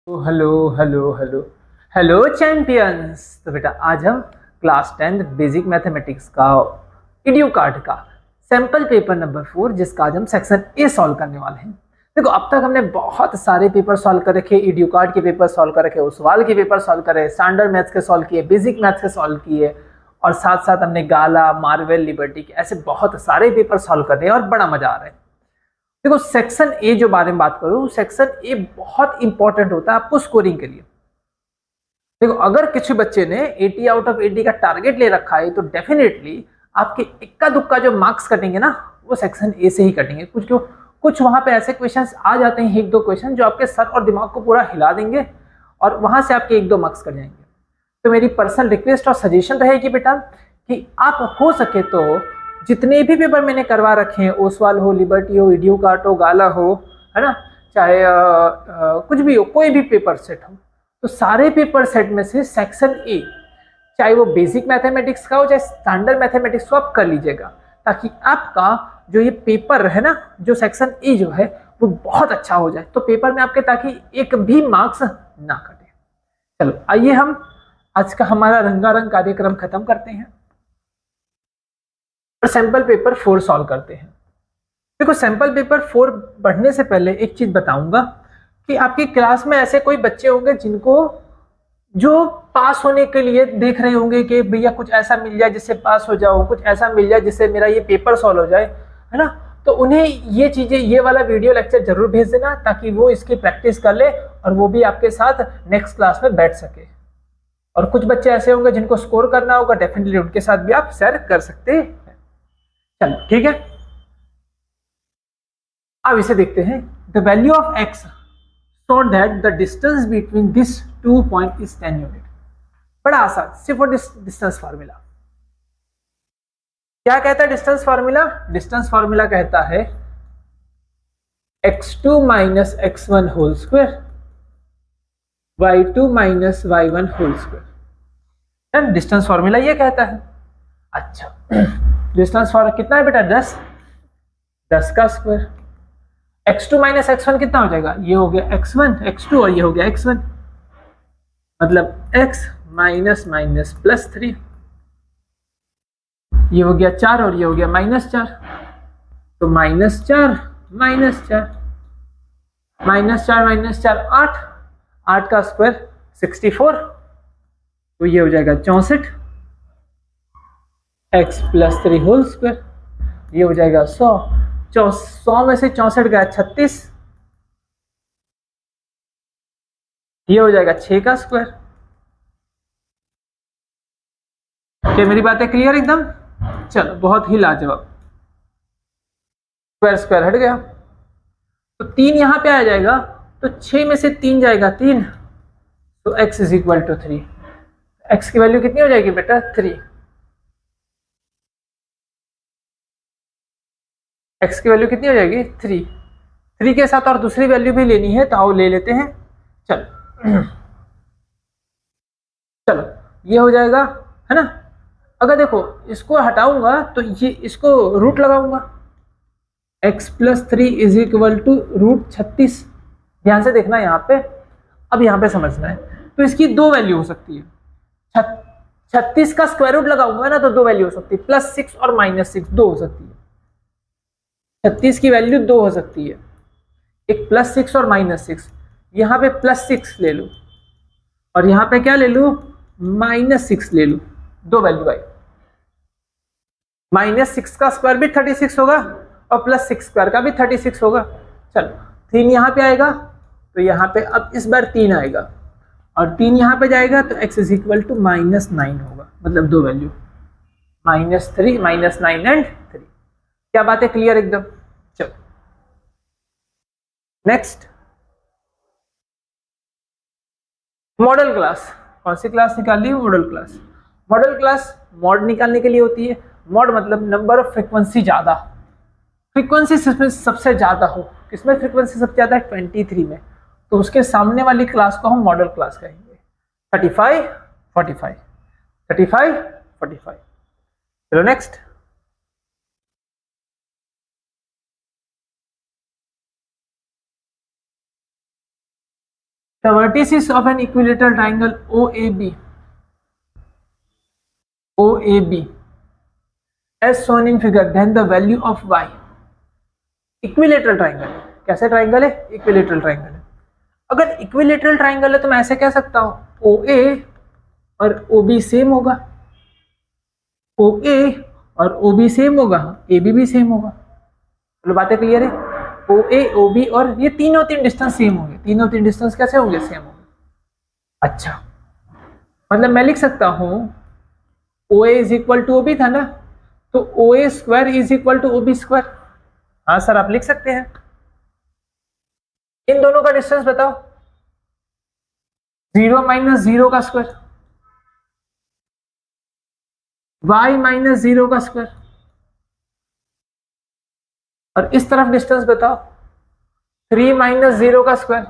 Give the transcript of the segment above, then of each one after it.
Hello hello hello hello champions. तो बेटा आज हम क्लास 10 बेसिक मैथमेटिक्स का इडियो कार्ड का सैंपल पेपर नंबर 4 जिसका आज हम सेक्शन ए सॉल्व करने वाले हैं। देखो अब तक हमने बहुत सारे पेपर सॉल्व कर रखे, इडियो कार्ड के पेपर सॉल्व कर रखे, सवाल के पेपर सॉल्व करे, स्टैंडर्ड मैथ्स के सॉल्व किए, बेसिक मैथ्स के सॉल्व किए और साथ साथ हमने गाला, मार्वल, लिबर्टी के ऐसे बहुत सारे पेपर सॉल्व कर रहे हैं और बड़ा मजा आ रहा है। देखो सेक्शन ए जो बारे में बात करूं, सेक्शन ए बहुत इंपॉर्टेंट होता है आपको स्कोरिंग के लिए। देखो अगर किसी बच्चे ने 80 आउट ऑफ 80 का टारगेट ले रखा है तो डेफिनेटली आपके इक्का दुक्का जो मार्क्स कटेंगे ना वो सेक्शन ए से ही कटेंगे। कुछ वहां पे ऐसे क्वेश्चंस आ जाते हैं, एक दो क्वेश्चन जो आपके सर और दिमाग को पूरा हिला देंगे और वहां से आपके एक दो मार्क्स कट जाएंगे। तो मेरी पर्सनल रिक्वेस्ट और सजेशन रहेगी बेटा कि आप हो सके तो जितने भी पेपर मैंने करवा रखे हैं, ओसवाल हो, लिबर्टी हो, इडियो कार्ड हो, गाला हो, है ना, चाहे कुछ भी हो, कोई भी पेपर सेट हो, तो सारे पेपर सेट में से सेक्शन ए, चाहे वो बेसिक मैथमेटिक्स का हो चाहे स्टैंडर्ड मैथमेटिक्स को आप कर लीजिएगा, ताकि आपका जो ये पेपर है ना, जो सेक्शन ए जो है वो बहुत अच्छा हो जाए। तो पेपर में आपके ताकि एक भी मार्क्स ना कटे। चलो आइए हम आज का हमारा रंगारंग कार्यक्रम खत्म करते हैं और सैंपल पेपर 4 सॉल्व करते हैं। देखो सैंपल पेपर 4 पढ़ने से पहले एक चीज बताऊंगा कि आपकी क्लास में ऐसे कोई बच्चे होंगे जिनको जो पास होने के लिए देख रहे होंगे कि भैया कुछ ऐसा मिल जाए जिससे पास हो जाओ, कुछ ऐसा मिल जाए जिससे मेरा ये पेपर सॉल्व हो जाए, है ना। तो उन्हें ये चीजें, ये वाला वीडियो लेक्चर जरूर भेज देना ताकि वो इसकी प्रैक्टिस कर ले और वो भी आपके साथ नेक्स्ट क्लास में बैठ सके। और कुछ बच्चे ऐसे होंगे जिनको स्कोर करना होगा, डेफिनेटली उनके साथ भी आप शेयर कर सकते हैं। चलो ठीक है, अब इसे देखते हैं। The value of x so that the distance between this 2 point is 10 unit. बड़ा आसान, सिर्फ डिस्टेंस फार्मूला। क्या कहता है डिस्टेंस फार्मूला? डिस्टेंस फार्मूला कहता है x2 minus x1 whole square y2 minus y1 whole square. Distance formula ये कहता है। अच्छा डिस्टेंस फार्मूला कितना है बेटा? 10, 10 का स्क्वायर। x2 माइनस x1 कितना हो जाएगा? ये हो गया x1 x2 और ये हो गया x1, मतलब x माइनस माइनस प्लस 3, ये हो गया 4 और ये हो गया -4, तो -4 -4 -4 8, 8 का स्क्वायर 64, तो ये हो जाएगा 64, x प्लस 3 होल स्क्वायर, ये हो जाएगा 100, 100 में से 64 गया 36, ये हो जाएगा 6 का स्क्वायर। क्या मेरी बात है क्लियर एकदम? चलो बहुत ही लाजवाब। स्क्वायर स्क्वायर हट गया तो 3 यहां पे आ जाएगा, तो 6 में से 3 जाएगा 3, तो x is equal to 3। x की वैल्यू कितनी हो जाएगी बेटा? 3। x की वैल्यू कितनी हो जाएगी? 3। 3 के साथ और दूसरी वैल्यू भी लेनी है तो आओ ले लेते हैं। चलो चलो ये हो जाएगा, है ना। अगर देखो इसको हटाऊंगा तो ये इसको रूट लगाऊंगा, x plus 3 is equal to root 36। ध्यान से देखना यहाँ पे, अब यहाँ पे समझना है। तो इसकी दो वैल्यू हो सकती है। 36 का स्क्वायर रूट लगाऊंगा ना तो दो वैल्यू हो सकती है, +6 और -6 दो हो सकती है। 36 की वैल्यू दो हो सकती है, एक +6 और -6। यहाँ पे +6 ले लो और यहाँ पे क्या ले लो? -6 ले लो, दो वैल्यू आई। -6 का स्क्वायर भी 36 होगा और +6 स्क्वायर का भी 36 होगा। चलो 3 यहाँ पे आएगा तो यहाँ पे अब इस बार 3 आएगा और 3 यहाँ पे जाएगा तो x इज इक्वल टू -9 होगा, मतलब दो वैल्यू -3 -9 एंड 3। क्या बात है क्लियर एकदम? चलो नेक्स्ट, मॉडल क्लास। कौन सी क्लास निकाल ली? Model class. Model class mod निकालने के लिए होती है। मॉड मतलब नंबर ऑफ फ्रीक्वेंसी ज्यादा, फ्रीक्वेंसी सबसे ज्यादा हो। किसमें फ्रीक्वेंसी सबसे ज्यादा है? 23 में, तो उसके सामने वाली क्लास को हम मॉडल क्लास कहेंगे। 35 45 35 45। चलो next, the vertices of an equilateral triangle OAB as shown in figure, then the value of y. Equilateral triangle है, कैसे ट्राइंगल है? इक्विलेटरल ट्राइंगल है। अगर इक्विलेटरल ट्राइंगल है तो मैं ऐसे कह सकता हूं OA और OB सेम होगा, OA और OB सेम होगा, AB भी सेम होगा। चलो बातें क्लियर है? OA OB और ये तीनों डिस्टेंस सेम होंगे। तीनों डिस्टेंस कैसे होंगे? सेम होंगे। अच्छा, मतलब मैं लिख सकता हूं OA is equal to OB था ना, तो OA square is equal to OB square. हाँ सर, आप लिख सकते हैं। इन दोनों का डिस्टेंस बताओ। 0 माइनस 0 का स्क्वायर, y माइनस 0 का स्क्वायर, और इस तरफ डिस्टेंस बताओ 3 माइनस 0 का स्क्वायर,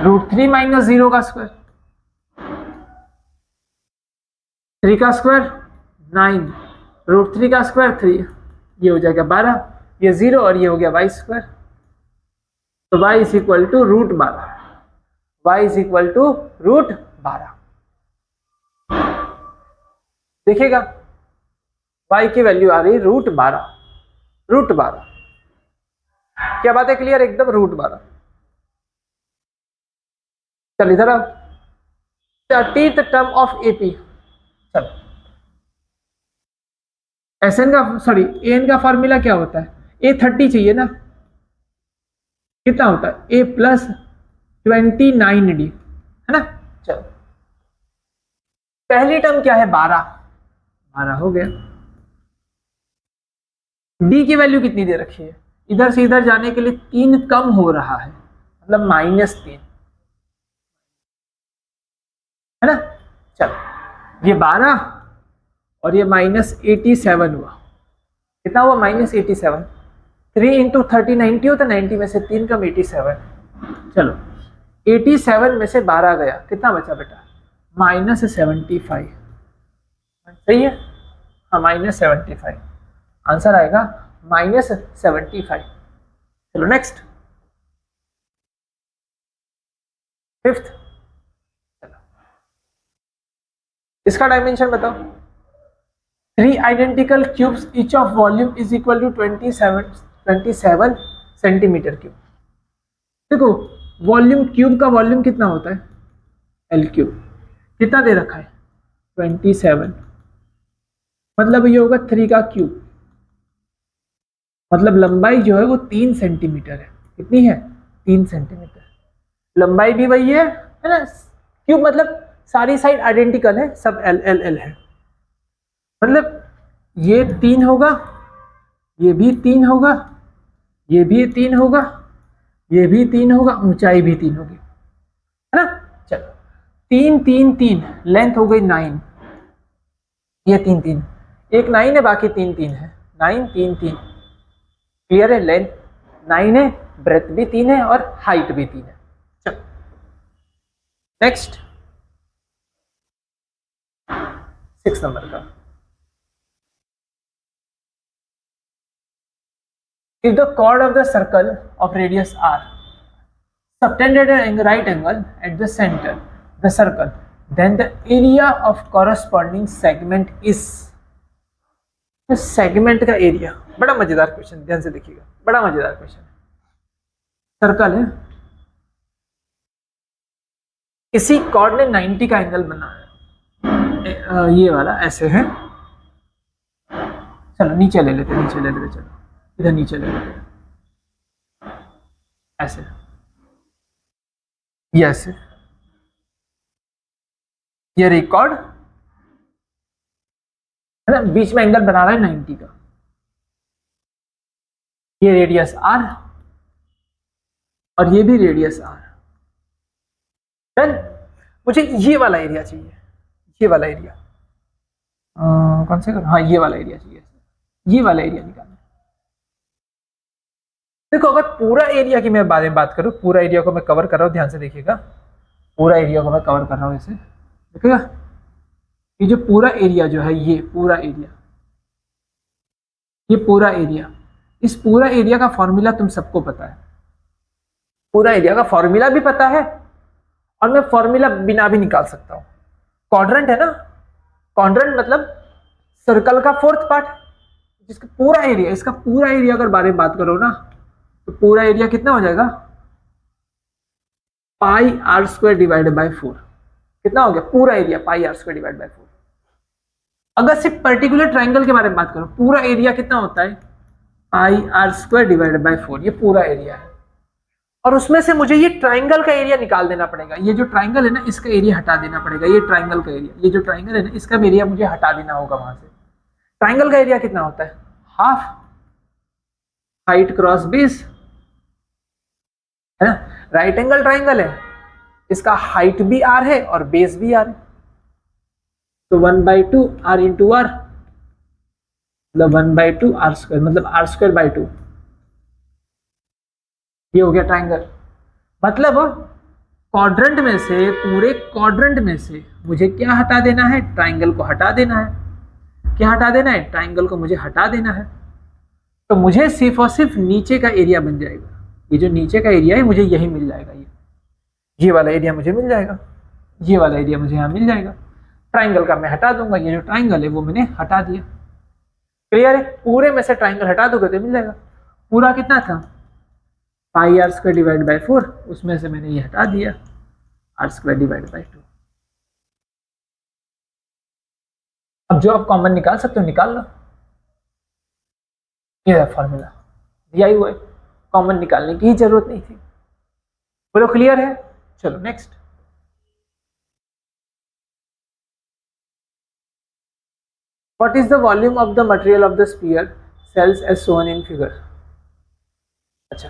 √3 माइनस 0 का स्क्वायर, 3 का स्क्वायर 9, √3 का स्क्वायर 3, ये हो जाएगा 12, ये 0 और ये हो गया y स्क्वायर। तो y is equal to √12, y is equal to √12। देखिएगा y की वैल्यू आ रही √12। क्या बात है? क्लियर एकदम? √12। चल इधर आओ। 30th term of AP। चलो, SN का सॉरी AN का फॉर्मूला क्या होता है? A 30 चाहिए ना, कितना होता है? A प्लस 29D, है ना। चलो, पहली टर्म क्या है? 12 हो गया। D की वैल्यू कितनी दे रखी है? इधर से इधर जाने के लिए 3 कम हो रहा है, मतलब -3, है ना। चलो, ये 12 और ये -87 हुआ। कितना हुआ? -87। 3 इंटू 30 90 होता, 90 में से 3 कम 87। चलो, 87 में से 12 गया, कितना बचा बेटा? -75। सही है? हाँ, -75 आंसर आएगा, -75। चलो नेक्स्ट, 5th। इसका डायमेंशन बताओ। 3 identical cubes each of volume is equal to 27 centimetre cube. देखो, वॉल्यूम, क्यूब का वॉल्यूम कितना होता है? L cube. कितना दे रखा है? 27, मतलब ये होगा 3 का क्यूब, मतलब लंबाई जो है वो 3 सेंटीमीटर है। कितनी है? 3 सेंटीमीटर। लंबाई भी वही है ना। क्यूब मतलब सारी साइड आइडेंटिकल है, सब L है। मतलब ये 3 होगा, ये भी 3 होगा, ये भी 3 होगा, ये भी 3 होगा, ऊंचाई भी 3 होगी, है ना। चलो, 3 3 3, लेंथ हो गई 9, ये 3 3, एक 9 है, बाकी 3 3 है, 9 3 3। क्लियर है? लेंथ 9 है, ब्रेथ भी 3 है और हाइट भी 3 है। चलो नेक्स्ट, 6 नंबर का। If the chord of the circle of radius r subtended at an right angle at the center the circle, then the area of corresponding segment is। तो segment का area, बड़ा मजेदार question, ध्यान से देखिएगा, बड़ा मजेदार क्वेश्चन है। सर्कल है, इसी कॉर्ड ने 90 का एंगल बना है, ये वाला ऐसे है। चलो नीचे ले लेते, चलो इधर नीचे ले लेते, ऐसे, ये ऐसे, ये रिकॉर्ड है ना, बीच में एंगल बना रहा है 90 का। ये रेडियस r और ये भी रेडियस r। डन। मुझे ये वाला एरिया चाहिए, ये वाला एरिया कौन से? हाँ, ये वाला एरिया चाहिए, ये वाला एरिया निकालना। देखो, अगर पूरा एरिया की मैं बात करूं, पूरा एरिया को मैं कवर कर रहा हूं, ध्यान से देखिएगा, पूरा एरिया को मैं कवर कर रहा हूं इसे, देखिएगा, ये जो पूरा एरिया जो है, ये पूरा एरिया, ये पूरा एरिया, इस पूरा एरिया का फॉर्मूला तुम सबको पता है, पूरा एरिया का फॉर्मूला भी पता है और मैं फॉर्मूला बिना भी निकाल सकता हूं। क्वाड्रेंट है ना, क्वाड्रेंट मतलब सर्कल का फोर्थ पार्ट, जिसका पूरा एरिया, इसका पूरा एरिया अगर बारे में बात करो ना तो पूरा एरिया कितना हो जाएगा, pi R square divided by 4। कितना हो गया पूरा area, pi R square divide by 4। अगर सिर्फ पर्टिकुलर ट्राइंगल के बारे में बात करो, पूरा एरिया कितना होता है, पाई आर स्क्वायर डिवाइडेड बाय 4। ये पूरा एरिया है और उसमें से मुझे ये ट्राइंगल का एरिया निकाल देना पड़ेगा। ये जो ट्राइंगल है ना, इसका एरिया हटा देना पड़ेगा। ये ट्राइंगल का एरिया, ये जो ट्राइंगल है ना, इसका एरिया मुझे हटा देना होगा वहां से। ट्राइंगल का एरिया कितना होता है, हाफ हाइट क्रॉस बेस, है ना। राइट एंगल ट्राइंगल है, इसका हाइट भी आर है और बेस भी आर है, तो 1/2 आर इंटू आर, मतलब 1/2 आर स्क्वायर, मतलब आर स्क्वायर बाई 2। ये हो गया ट्राइंगल। मतलब क्वाड्रेंट में से, पूरे क्वाड्रेंट में से मुझे क्या हटा देना है, ट्राइंगल को हटा देना है। क्या हटा देना है, ट्राइंगल को मुझे हटा देना है। तो मुझे सिर्फ और सिर्फ नीचे का एरिया बन जाएगा। ये जो नीचे का एरिया है मुझे यही मिल जाएगा, ये वाला एरिया मुझे मिल जाएगा, ये वाला एरिया मुझे यहाँ मिल जाएगा। ट्राइंगल का मैं हटा दूंगा, ये जो ट्राइंगल है वो मैंने हटा दिया। क्लियर है, पूरे में से ट्राइंगल हटा दोगे तो मिल जाएगा। पूरा कितना था, पाई आर स्क्वायर डिवाइड बाई 4, उसमें से मैंने ये हटा दिया, आर स्क्वायर डिवाइड बाई 2। अब जो आप कॉमन निकाल सकते हो निकाल लो, ये है फॉर्मूला दिया ही हुआ है, कॉमन निकालने की ही जरूरत नहीं थी। बोलो क्लियर है, चलो next. What is the volume of the material of the sphere cells as shown in figure? अच्छा,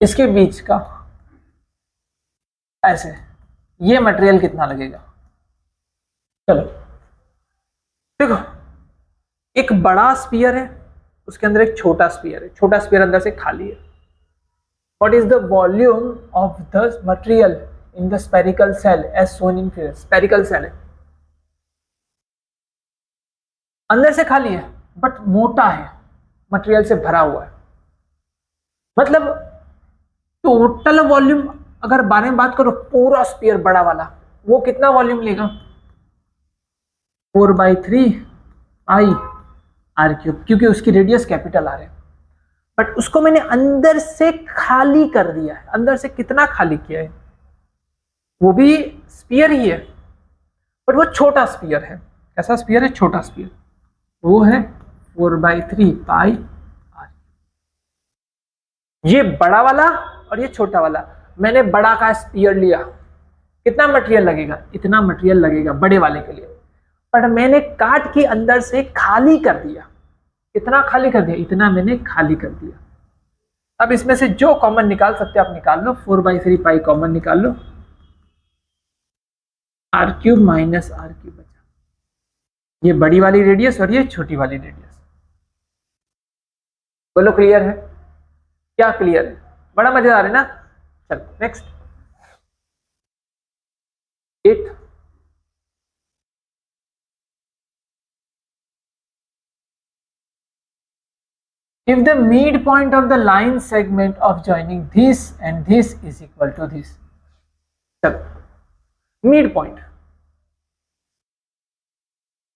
इसके बीच का ऐसे ये मटेरियल कितना लगेगा। चलो देखो, एक बड़ा स्फीयर है, उसके अंदर एक छोटा स्फीयर है, छोटा स्फीयर अंदर से खाली है। What is the volume of the material in the spherical cell as shown in figure? Spherical cell है, अंदर से खाली है बट मोटा है, मटेरियल से भरा हुआ है। मतलब टोटल वॉल्यूम अगर बारे में बात करो, पूरा स्फीयर बड़ा वाला, वो कितना वॉल्यूम लेगा, 4/3 पाई आर क्यूब, क्योंकि उसकी रेडियस कैपिटल आर है। बट उसको मैंने अंदर से खाली कर दिया है। अंदर से कितना खाली किया है, वो भी स्फीयर ही है बट वो छोटा स्फीयर है। कैसा स्फीयर है, छोटा स्फीयर, वो है 4/3 पाई आर। ये बड़ा वाला और ये छोटा वाला, मैंने बड़ा का स्फीयर लिया, कितना मटेरियल लगेगा, इतना मटेरियल लगेगा बड़े वाले के लिए, पर मैंने काट के अंदर से खाली कर दिया। कितना खाली कर दिया, इतना मैंने खाली कर दिया। अब इसमें से जो कॉमन निकाल सकते आप निकाल लो, 4/3 पाई कॉमन निकाल लो, R cube minus R cube बचा, ये बड़ी वाली रेडियस और ये छोटी वाली रेडियस। बोलो क्लियर है, क्या क्लियर है, बड़ा मजेदार है ना। चलो next 8। If the midpoint of the line segment of joining this and this is equal to this, चलो मिड पॉइंट,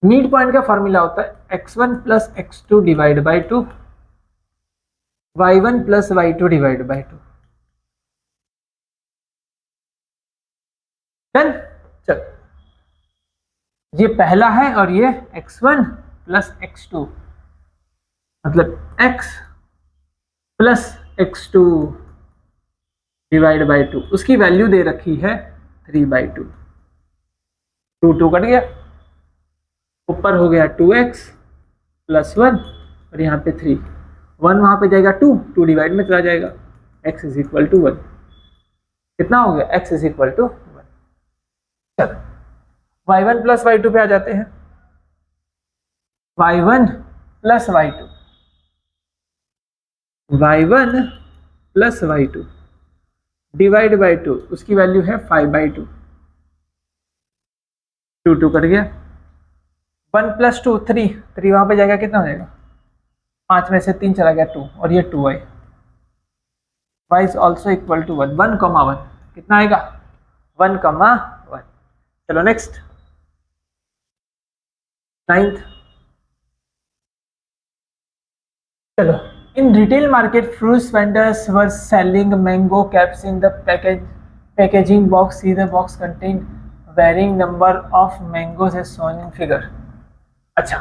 मिड पॉइंट का फॉर्मूला होता है x1 plus x2 divide by 2, y1 plus y2 divide by 2। Done, चलो ये पहला है और ये x1 प्लस x2, मतलब x plus x2 divide by 2, उसकी वैल्यू दे रखी है 3/2। 2 कट गया, ऊपर हो गया 2x प्लस 1 और यहाँ पे 3, 1 वहां पे जाएगा 2 डिवाइड में चला जाएगा, x इज इक्वल टू 1। कितना हो गया, x इज इक्वल टू 1। चलो y1 प्लस y2 पे आ जाते हैं, y1 plus y2, y1 plus y2 divide by 2, उसकी वैल्यू है 5/2। 2 कट गया, 1 प्लस 2 3 वहां पे जाएगा, कितना हो जाएगा 5 में से 3 चला गया 2 और ये 2y, y is also equal to 1, 1,1 कितना आएगा 1,1। चलो नेक्स्ट 9th। चलो, in retail market fruits vendors were selling mango caps in the packaging box. See the box contained varying number of mangoes as shown in figure। अच्छा,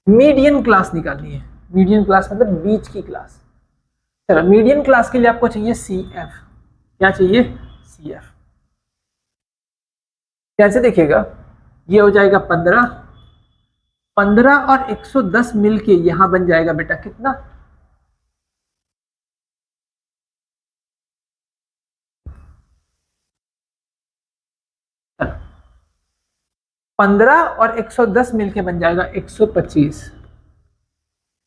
median class निकालनी है। Median class मतलब बीच की class. चलो, median class के लिए आपको चाहिए CF। क्या चाहिए CF। कैसे देखिएगा, ये हो जाएगा 15 और 110 मिलके यहां बन जाएगा बेटा कितना 15 और 110 मिलके बन जाएगा 125।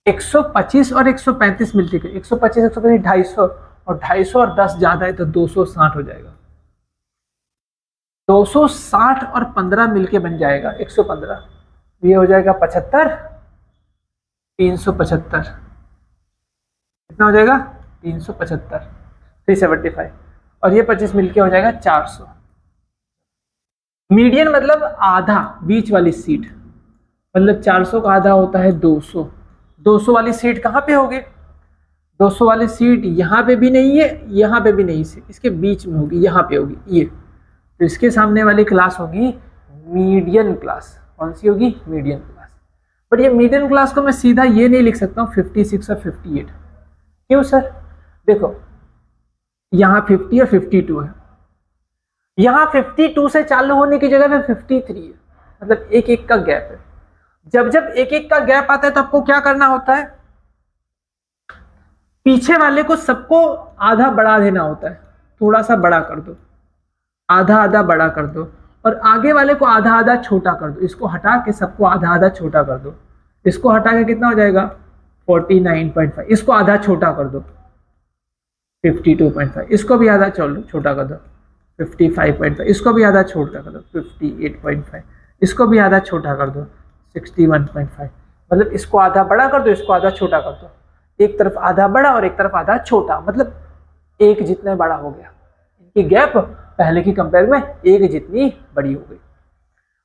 125 और 135 मिलके 125 125 250 और 250 और 10 ज्यादा है तो 260 हो जाएगा। 260 और 15 मिलके बन जाएगा 115। ये हो जाएगा 75, 375 कितना हो जाएगा 375, 375 और ये 25 मिलके हो जाएगा 400। मीडियन मतलब आधा, बीच वाली सीट, मतलब 400 का आधा होता है 200। 200 वाली सीट कहाँ पे होगी 200 वाली सीट यहाँ पे भी नहीं है, यहाँ पे भी नहीं है, इसके बीच में होगी, यहाँ पे होगी ये। तो इसके सामने वाली क्लास होगी मीडियन क्लास। कौन सी होगी मीडियन क्लास। बट ये मीडियन क्लास को मैं सीधा ये नहीं लिख सकता हूँ 56 और 58। क्यों सर, देखो यहाँ 50 और 52 है, यहाँ 52 से चालू होने की जगह पे 53 है, मतलब एक एक का गैप है। जब जब एक एक का गैप आता है तो आपको क्या करना होता है, पीछे वाले को सबको आधा बढ़ा देना होता है, थोड़ा सा बड़ा कर दो, आधा आधा बड़ा कर दो, और आगे वाले को आधा आधा छोटा कर दो। इसको हटा के सबको आधा आधा छोटा कर दो। इसको हटा के कितना हो जाएगा 49.5। इसको आधा छोटा कर दो 52.5। इसको भी आधा छोटा कर दो 55.5। इसको भी आधा छोटा कर दो 58.5। इसको भी आधा छोटा कर दो 61.5। मतलब इसको आधा बड़ा कर दो, इसको आधा छोटा कर दो। एक तरफ आधा बड़ा और एक तरफ आधा छोटा, मतलब एक जितना बड़ा हो गया। इनकी गैप पहले की कंपेयर में एक जितनी बड़ी हो गई।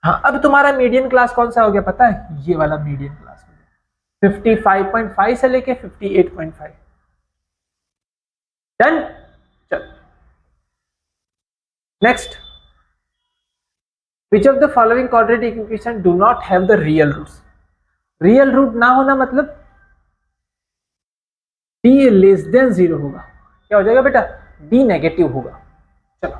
हाँ, अब तुम्हारा मीडियन क्लास कौन सा हो गया पता है, ये वाला मीडियन क्लास हो गया 55.5 से लेके 58.5। डन। चल next, which of the following quadratic equation do not have the real roots. Real root ना होना मतलब d लेस देन 0 होगा। क्या हो जाएगा बेटा, d नेगेटिव होगा। चलो,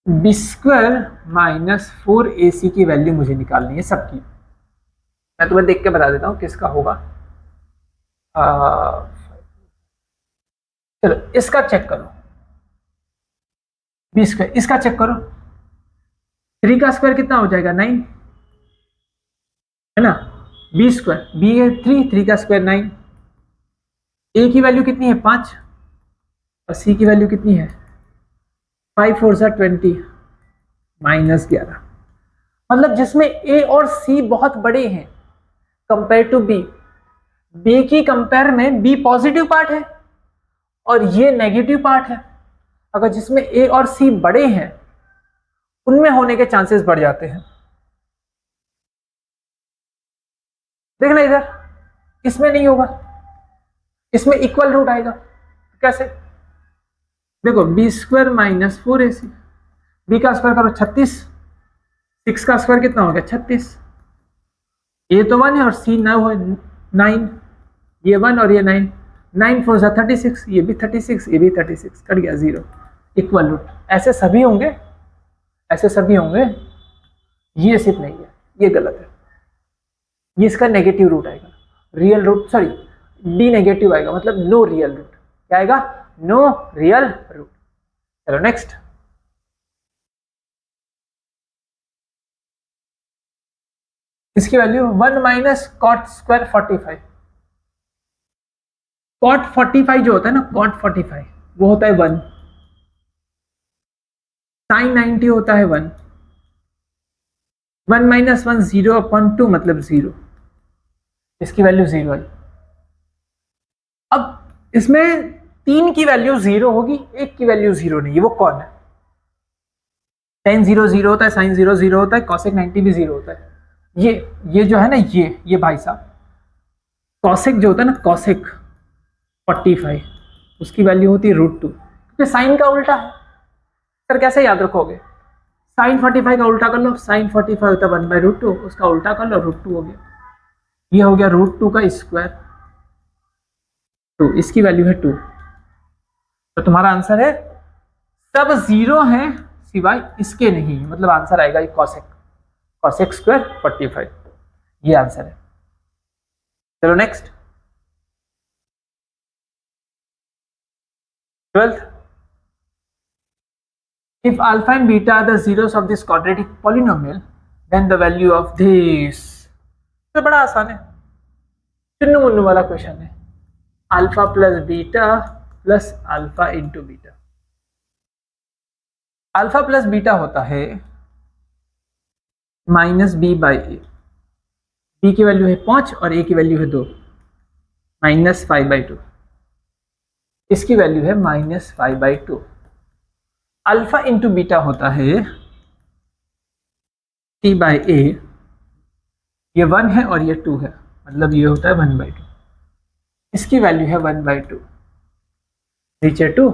b स्क्वायर माइनस 4ac की वैल्यू मुझे निकालनी है सबकी। मैं तुम्हें देख के बता देता हूं किसका होगा। चलो इसका चेक करो, b स्क्वायर, इसका चेक करो। 3 का स्क्वायर कितना हो जाएगा 9 है ना। b स्क्वायर, b है 3 का स्क्वायर 9। a की वैल्यू कितनी है 5 और c की वैल्यू कितनी है 5 4 20 माइनस 11। मतलब जिसमें a और c बहुत बड़े हैं कंपेयर टू b, b की कंपेयर में b पॉजिटिव पार्ट है और ये नेगेटिव पार्ट है। अगर जिसमें a और c बड़े हैं उनमें होने के चांसेस बढ़ जाते हैं। देखना इधर, इसमें नहीं होगा, इसमें इक्वल रूट आएगा। कैसे, देखो b square minus 4ac, b का स्क्वायर करो 36, 6 का स्क्वायर कितना हो गया 36। ये तो 1 है और c 9, ये 1 और ये 9, 9 4 36, ये भी 36, ये भी 36, कट गया 0, इक्वल रूट। ऐसे सभी होंगे, ऐसे सभी होंगे, ये सिर्फ नहीं है, ये गलत है। ये इसका नेगेटिव रूट आएगा, real root sorry D negative आएगा, मतलब नो रियल रूट। क्या आएगा, नो रियल रूट। चलो नेक्स्ट, इसकी value 1 minus cot square 45। Cot 45 जो होता है ना, कॉट 45 वो होता है 1, साइन 90 होता है 1, 1 माइनस 1 0 अपॉन 2 मतलब 0, इसकी वैल्यू 0 आई। अब इसमें 3 की वैल्यू 0 होगी, 1 की वैल्यू 0 नहीं है, वो कौन है? tan 0 0 होता है, sin 0 0 होता है, cosec 90 भी 0 होता है। ये जो है ना, ये भाई साहब cosec जो होता है ना, cosec 45 उसकी वैल्यू होती है √2, क्योंकि साइन का उल्टा है। सर कैसे याद रखोगे? साइन 45 का उल्टा कर लो, साइन 45 होता है 1/√2, उसका उल्टा कर लो √2 हो गया। ये हो गया √2 का स्क्वायर, 2, इसकी वैल्यू है 2। तो तुम्हारा आंसर है सब 0 है सिवाय इसके नहीं, मतलब आंसर आएगा ये cosec स्क्वायर 45, ये आंसर है। चलो next 12th, if alpha and beta are the zeros of this quadratic polynomial then the value of this, तो बड़ा आसान है, चुन्नू मुन्नू वाला क्वेश्चन है। Alpha plus beta plus alpha into beta. Alpha plus beta होता है -b/a, b की value है 5 और a की वैल्यू है 2, -5/2, इसकी वैल्यू है -5/2। अल्फा इंटू बीटा होता है c/a, ये 1 है और ये 2 है, मतलब ये होता है 1/2, इसकी वैल्यू है 1/2। नीचे 2,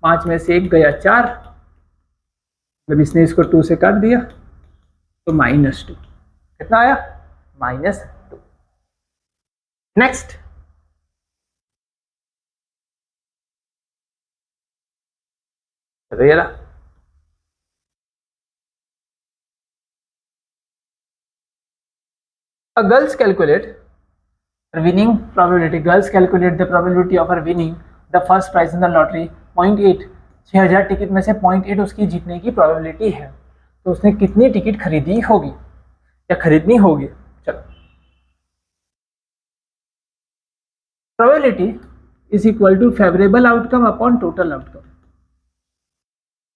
5 में से 1 गया 4, मतलब इसने इसको 2 से काट दिया तो -2, कितना आया? -2। नेक्स्ट ये रहा, girls calculate winning probability, girls calculate the probability of her winning the first prize in the lottery 0.8, 6000 ticket में से 0.8 उसकी जीतने की प्रोबेबिलिटी है, तो उसने कितनी टिकट खरीदी होगी या खरीदनी होगी? चलो, probability is equal to favourable outcome upon total outcome.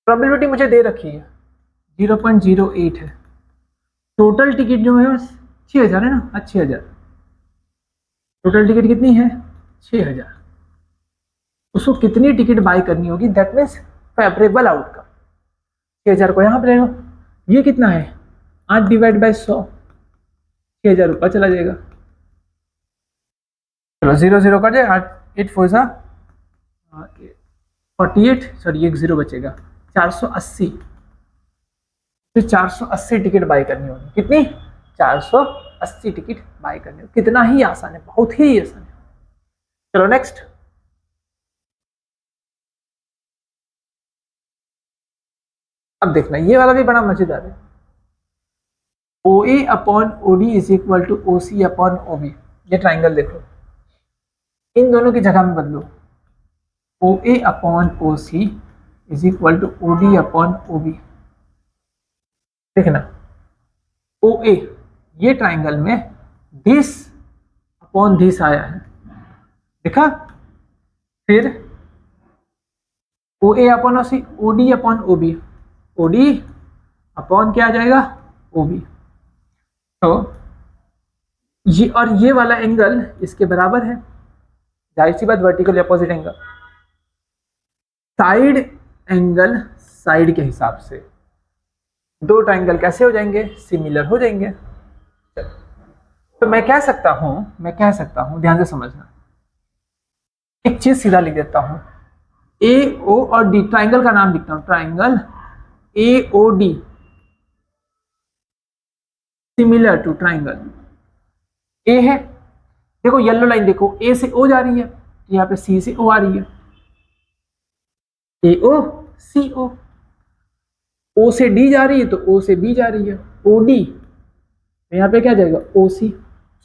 Probability मुझे दे रखी है 0.08 है, टोटल टिकट जो है 6000 है ना, 6000, टोटल टिकट कितनी है? 6000, उसको कितनी टिकट बाय करनी होगी, दैट मीन्स फेवरेबल आउटकम। 6000 को यहाँ पे ले लो, ये कितना है? 8 डिवाइड बाई 100, 6000 ऊपर चला जाएगा, चलो 0 0 कट जाए, 8 4 48, सॉरी एक 0 बचेगा, 480, तो 480 टिकट बाय करनी होगी। कितनी? 480 टिकट बाय करनी होगी। कितना ही आसान है, बहुत ही आसान है। चलो नेक्स्ट, अब देखना ये वाला भी बड़ा मजेदार है। OA upon OD is equal to OC upon OB, ये ट्राइंगल देखो, इन दोनों की जगह में बदलो, OA upon OC is equal to OD upon OB। देखना OA ये ट्राइंगल में दिस अपॉन दिस आया है, देखा? फिर OA upon OC, OD upon OB, OD upon क्या आ जाएगा? OB। तो ये और ये वाला एंगल इसके बराबर है, जाहिर सी बात vertical opposite angle, side angle side के हिसाब से दो ट्राइंगल कैसे हो जाएंगे? सिमिलर हो जाएंगे। तो मैं कह सकता हूं, ध्यान से समझना, एक चीज सीधा लिख देता हूं, AO और D, ट्राइंगल का नाम लिखता हूं, triangle AOD similar to triangle A है। देखो येलो लाइन देखो, A से O जा रही है, यहाँ पे C से O आ रही है, AO CO, O से D जा रही है तो O से B जा रही है, OD, यहाँ पे क्या जाएगा? OC,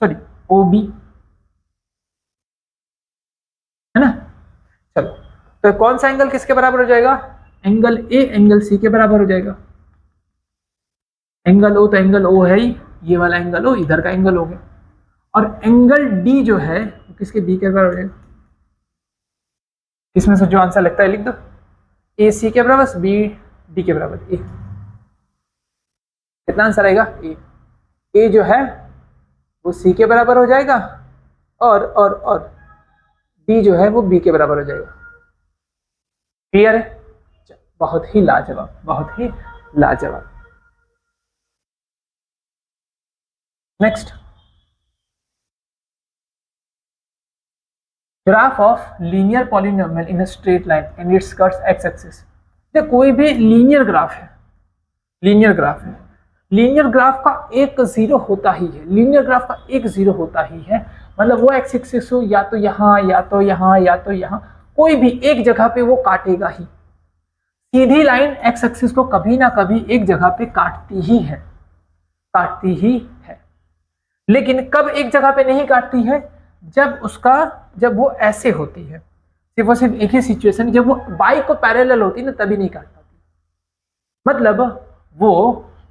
सॉरी OB, है ना? चलो, तो कौन सा एंगल किसके बराबर हो जाएगा? एंगल A एंगल C के बराबर हो जाएगा। एंगल O तो एंगल O है ही, ये वाला एंगल O इधर का एंगल हो गया, और एंगल D जो है किसके? B के बराबर हो जाएगा। इसमें से जो आंसर लगता है लिख दो, A C के बराबर, B D के बराबर, A। कितना आंसर आएगा? A। A जो है वो C के बराबर हो जाएगा और डी जो है वो बी के बराबर हो जाएगा। क्लियर है? बहुत ही लाजवाब, बहुत ही लाजवाब। Next, graph of linear polynomial in a straight line and it's curves x axis. कोई भी लीनियर ग्राफ है, लीनियर ग्राफ है, लीनियर ग्राफ का एक जीरो होता ही है, लीनियर ग्राफ का एक जीरो होता ही है, मतलब वो एक्स एक्सिस हो या तो यहाँ या तो यहाँ या तो यहाँ, कोई भी एक जगह पे वो काटेगा ही। सीधी लाइन एक्स एक्सिस को कभी ना कभी एक जगह पे काटती ही है, काटती ही है। लेकिन कब एक जगह पे नहीं काटती है? जब वो ऐसे होती है, सिर्फ और सिर्फ एक ही सिचुएशन, जब वो बाई को पैरेलल होती है ना, तभी नहीं काट पाती। मतलब वो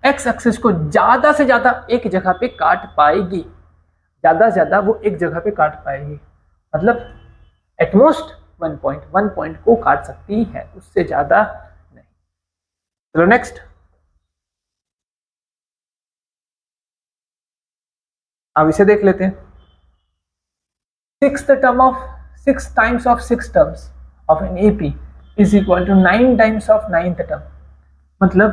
एक्स एक्सिस को ज्यादा से ज्यादा एक जगह पे काट पाएगी, ज्यादा से ज्यादा वो एक जगह पे काट पाएगी, मतलब एटमोस्ट 1 पॉइंट को काट सकती है, उससे ज्यादा नहीं। चलो नेक्स्ट, अब इसे देख लेते हैं। Six times of six terms of an AP is equal to 9 times of 9th term, मतलब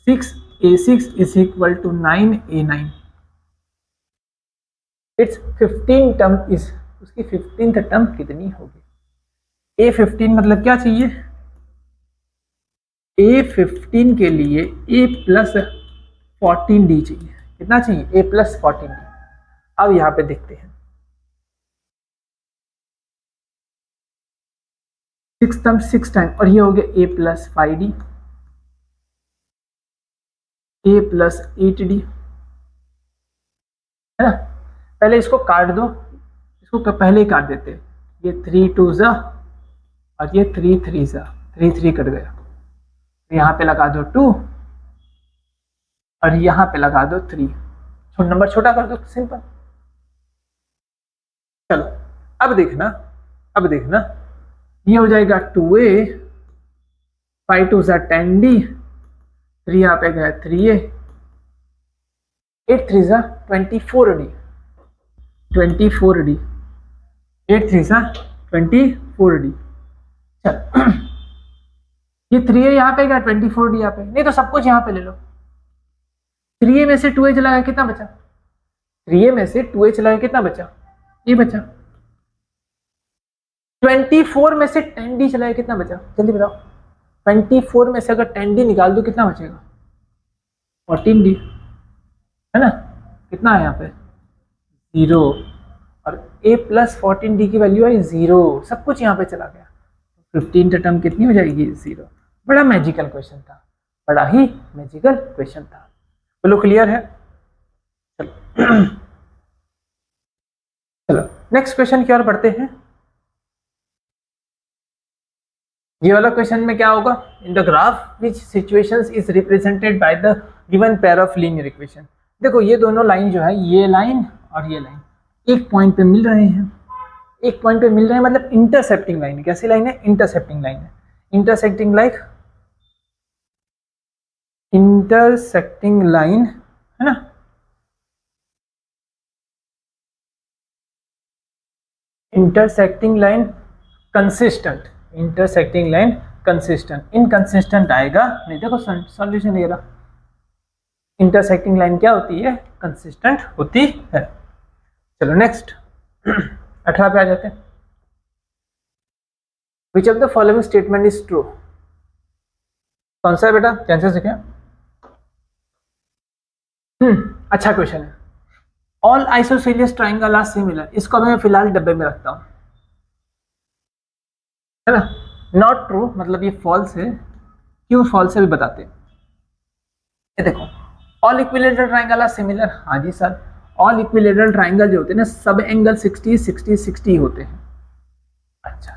6a6 is equal to 9a9। It's 15 term is, उसकी 15th टर्म कितनी होगी? a15 मतलब क्या चाहिए? a15 के लिए a प्लस 14d चाहिए। कितना चाहिए? a plus 14d। अब यहां पे देखते हैं, 6 टर्म 6 टाइम, और ये हो गया a plus 5d, a plus 8d, है ना? पहले इसको काट दो, इसको पहले ही काट देते हैं। ये 3 2 जा और ये 3 3 जा, 3 3 कट गया, यहाँ पे लगा दो 2 और यहाँ पे लगा दो 3, नंबर छोटा कर दो, सिंपल। चलो अब देखना, ये हो जाएगा 2a, 5 2 जा 10d, 3 यहाँ पे गया 3a, 8 3 जा 24d, 24d, 8 3 जा 24d। चल ये 3a यहाँ पे गया, 24d यहाँ पे, नहीं तो सब कुछ यहाँ पे ले लो। 3a में से 2a चला गया, कितना बचा? 3a में से 2a चला गया, कितना बचा? ये बचा। 24 में से 10d चला गया, कितना बचा? जल्दी बताओ। 24 में से अगर 10d निकाल दो, कितना बचेगा? 14d, है ना? कितना है यहाँ पे? 0, और a प्लस 14d की वैल्यू है 0, सब कुछ यहाँ पे चला गया। 15th टर्म कितनी हो जाएगी? 0। बड़ा मैजिकल क्वेश्चन था, बड़ा ही मैजिकल क्वेश्चन था। बोलो क्लियर है? चलो चलो नेक्स्ट क्वेश्चन की ओर बढ़ते हैं। ये वाला क्वेश्चन में क्या होगा? In the graph which situations is represented by the given pair of linear equation. देखो ये दोनों लाइन जो है, ये लाइन और ये लाइन एक पॉइंट पे मिल रहे हैं, एक पॉइंट पे मिल रहे हैं, मतलब इंटरसेप्टिंग लाइन है। कैसी लाइन है? इंटरसेप्टिंग लाइन है। इंटरसेक्टिंग लाइन, है ना? Intersecting line consistent, intersecting line consistent, inconsistent आएगा नहीं। देखो सॉल्यूशन ये रहा, इंटरसेक्टिंग लाइन क्या होती है? कंसिस्टेंट होती है। चलो नेक्स्ट 18 पे आ जाते हैं। विच of the following statement is true? कौन सा है बेटा? ध्यान से क्या? अच्छा क्वेश्चन है। All isosceles triangle are similar, इसको मैं फिलहाल डब्बे में रखता हूं, है ना? नॉट ट्रू मतलब ये फॉल्स है। क्यों फॉल्स है भी बताते हैं। ये देखो, all equilateral triangle are similar, हाँ जी सर। ऑल इक्विलेटरल ट्राइंगल जो होते हैं ना, सब एंगल 60 60 60 होते हैं। अच्छा,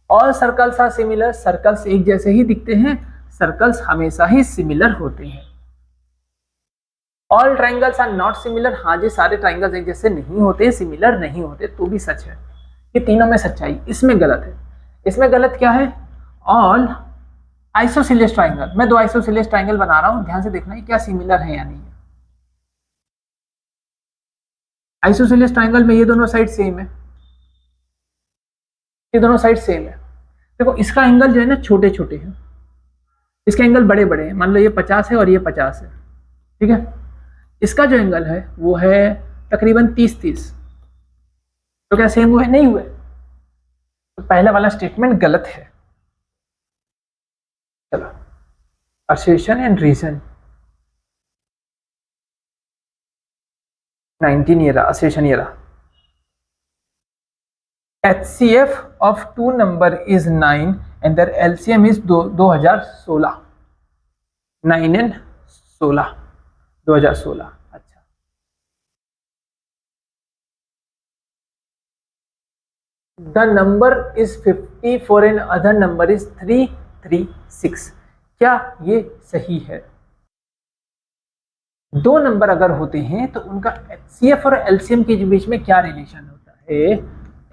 all circles are similar, circles एक जैसे ही दिखते हैं, सर्कल्स हमेशा ही सिमिलर होते हैं। All triangles are not similar, हाँ जी सारे ट्राइंगल्स एक जैसे नहीं होते, सिमिलर नहीं होते, तो भी सच है। ये तीनों में सच्चाई, इसमें गलत है। इसमें गलत क्या है? ऑल आइसोसेलियस ट्राइंगल, मैं दो आइसोसेलियस ट्राइंगल बना रहा हूं, ध्यान से देखना ये क्या सिमिलर है या नहीं है। आइसोसेलेस ट्राइंगल में ये दोनों साइड सेम है, ये दोनों साइड सेम है। देखो इसका एंगल जो है ना छोटे छोटे हैं, इसके एंगल बड़े बड़े हैं। मान लो ये 50 है और ये 50 है, ठीक है। इसका जो एंगल है वो है तकरीबन 30-30। तो क्या सेम हुए? नहीं हुए। तो पहला वाला स्टेटमेंट गलत है। चलो, assertion एंड रीजन। 19 ये रहा, assertion ये रहा। HCF of two number is 9 and their LCM is 2016। 9 and 16, 2016। अच्छा, the number is 54 and other number is 336। क्या ये सही है? दो नंबर अगर होते हैं तो उनका HCF और LCM के बीच में क्या रिलेशन होता है?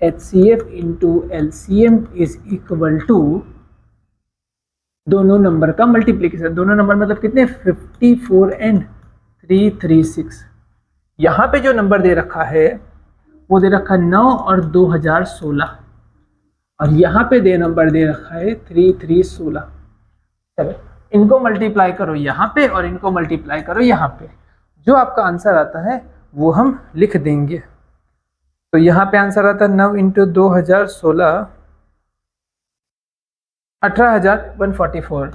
HCF into LCM is equal to दोनों नंबर का मल्टीप्लीकेशन। दोनों नंबर मतलब कितने? 54 एंड 336। यहाँ पे जो नंबर दे रखा है वो दे रखा है 9 और 2016, और यहाँ पे दे नंबर दे रखा है 3316। चलो इनको मल्टीप्लाई करो यहाँ पे और इनको मल्टीप्लाई करो यहाँ पे, जो आपका आंसर आता है वो हम लिख देंगे। तो यहाँ पे आंसर आता है 9 इंटू 2016, 18,144।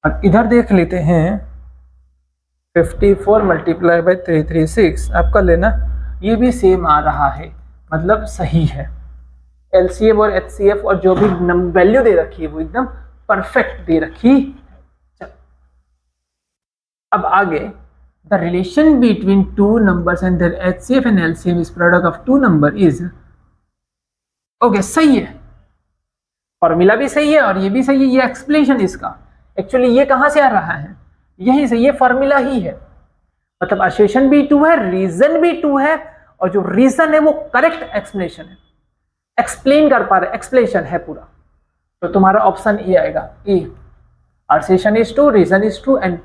और इधर देख लेते हैं 54 मल्टीप्लाई बाई 336, आपका लेना ये भी सेम आ रहा है, मतलब सही है। LCM और HCF और जो भी वैल्यू दे रखी है वो एकदम परफेक्ट दे रखी। अब आगे, the relation between two numbers and their HCF and LCM is product of two number is. Okay, सही है, फॉर्मूला भी सही है और ये भी सही है। ये एक्सप्लेनेशन इसका एक्चुअली ये कहां से आ रहा है? यहीं से, ये फॉर्मूला ही है। मतलब असर्शन भी टू है, रीजन भी टू है, और जो रीजन है वो करेक्ट एक्सप्लेनेशन है, एक्सप्लेन कर पा रहे, एक्सप्लेनेशन है पूरा। तो तुम्हारा ऑप्शन ए आएगा, ए। assertion is true, reason is true and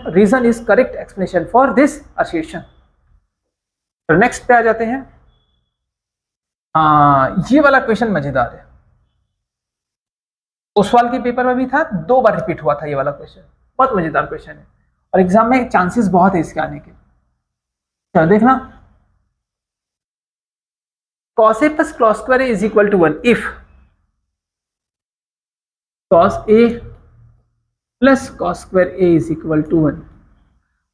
reason is correct explanation for this assertion। तो नेक्स्ट पे आ जाते हैं। ये वाला क्वेश्चन मजेदार है, ओसवाल के पेपर में भी था, 2 बार रिपीट हुआ था ये वाला क्वेश्चन। बहुत मजेदार क्वेश्चन है और एग्जाम में चांसेस बहुत है इसके आने के। चलो देखना, cos a plus cos square a is equal to 1 if cos a plus cos square a is equal to 1।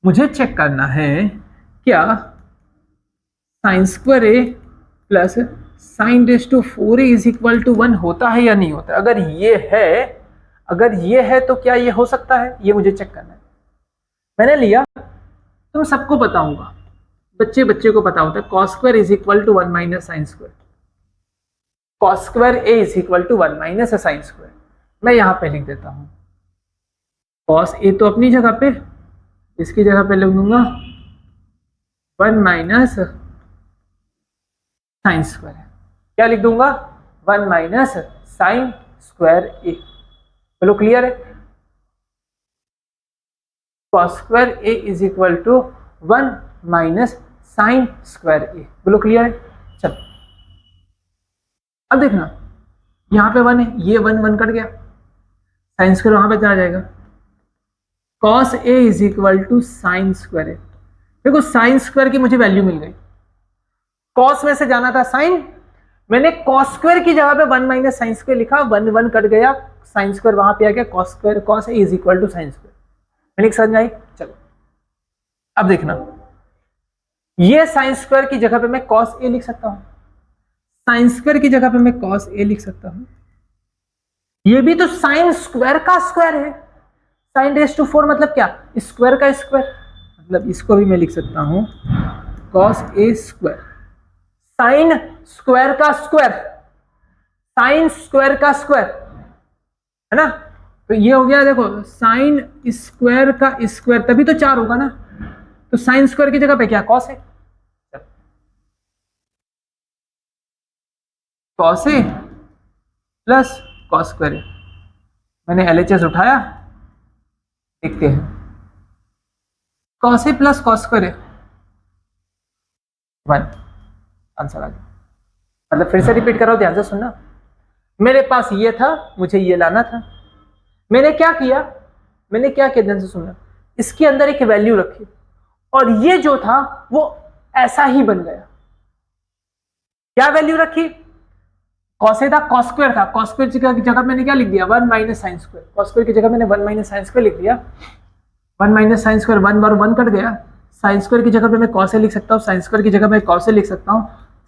मुझे चेक करना है क्या sin square a plus sin raised to 4a is equal to 1 होता है या नहीं होता। अगर ये है तो क्या ये हो सकता है, ये मुझे चेक करना है। मैंने लिया, तुम सबको पता होगा, बच्चे को पता होता है, cos square is equal to 1 minus sin square। cos square a is equal to 1 minus sin square। मैं यहां पे लिख देता हूं cos a तो अपनी जगह पे, इसकी जगह पे लिख दूंगा 1 माइनस साइन स्क्वायर। क्या लिख दूंगा? 1 माइनस साइन स्क्वायर ए। बोलो क्लियर है? cos square A is equal to 1 minus sine square A. बोलो क्लियर है? चलो अब देखना, यहां पे 1 है, ये 1 कट गया, साइन स्क्वायर वहां पे चला जाएगा। cos a is equal to sine square A. देखो साइन स्क्वायर की मुझे वैल्यू मिल गई, cos में से जाना था साइन, मैंने cos स्क्वायर की जगह पे 1 माइनस साइन स्क्वायर लिखा, 1 कट गया, साइन स्क्वायर वहां पे आ गया, cos square cos a is equal to sine square. मैंने समझ में आई? चलो अब देखना, ये साइन स्क्वायर की जगह पे मैं cos a लिख सकता हूं, साइन स्क्वायर की जगह पे मैं cos a लिख सकता हूं। ये भी तो साइन स्क्वायर का स्क्वायर है, साइन रेज टू 4 मतलब क्या? स्क्वायर का स्क्वायर, मतलब इसको भी मैं लिख सकता हूं cos a square. Sine square का स्क्वायर, साइन स्क्वायर का स्क्वायर है ना। तो ये हो गया, देखो साइन स्क्वायर का स्क्वायर, तभी तो 4 होगा ना। तो साइन स्क्वायर की जगह पे क्या? cos है, cos a plus cos square है। मैंने LHS उठाया, देखते हैं, cos a plus cos square है, 1 आंसर आ गया। मतलब फिर से रिपीट कर रहा हूं, ध्यान से सुनना। मेरे पास ये था, मुझे ये लाना था। मैंने क्या किया ध्यान से सुनना, इसके अंदर एक वैल्यू रखी और ये जो था वो ऐसा ही बन गया। क्या वैल्यू रखी? कॉस ए था, कॉस स्क्वायर था, कॉस स्क्वायर की जगह मैंने क्या लिख दिया, 1 minus sine square. Cos square की जगह मैंने 1 माइनस साइन स्क्वायर लिख दिया। 1 माइनस साइन स्क्वायर, 1 बार 1 कट गया। साइन स्क्वायर की जगह पे मैं कॉस ए लिख सकता हूँ, साइन स्क्वायर की जगह मैं कॉस ए लिख सकता हूँ।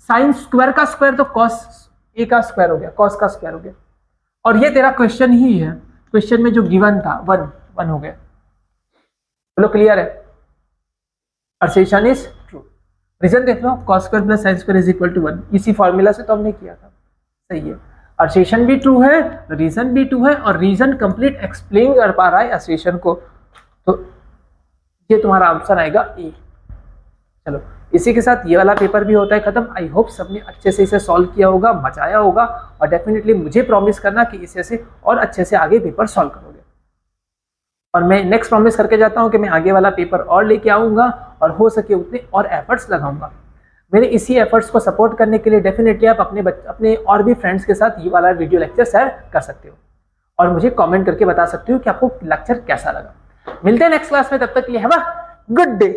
साइन स्क्वायर का स्क्वायर तो कॉस ए का स्क्वायर हो गया, कॉस का स्क्वायर हो गया। और ये तेरा क्वेश्चन ही है, क्वेश्चन में जो गिवन था 1 हो गया। बोलो क्लियर है? Assertion is true. रीजन देख लो, cos square plus sine square is equal to 1, इसी फॉर्मूला से तो हमने किया था। सही है, असर्शन भी ट्रू है, रीजन भी ट्रू है, और रीजन कंप्लीट एक्सप्लेन कर पा रहा है असर्शन को, तो ये तुम्हारा आंसर आएगा ए। चलो, इसी के साथ ये वाला पेपर भी होता है खत्म। आई होप सबने अच्छे से इसे सॉल्व किया होगा, मजा आया होगा, और डेफिनेटली मुझे प्रॉमिस करना कि इसे से और अच्छे से आगे पेपर सॉल्व करोगे। और मैं नेक्स्ट प्रॉमिस करके जाता हूं कि मैं आगे वाला पेपर और लेके आऊंगा और हो सके उतने और एफर्ट्स लगाऊंगा। मेरे इसी एफर्ट्स को सपोर्ट करने के लिए डेफिनेटली आप अपने और भी फ्रेंड्स के साथ ये वाला वीडियो लेक्चर शेयर कर सकते हो और मुझे कमेंट करके बता सकते हो कि आपको लेक्चर कैसा लगा। मिलते हैं नेक्स्ट क्लास में, तब तक के लिए हैव अ गुड डे।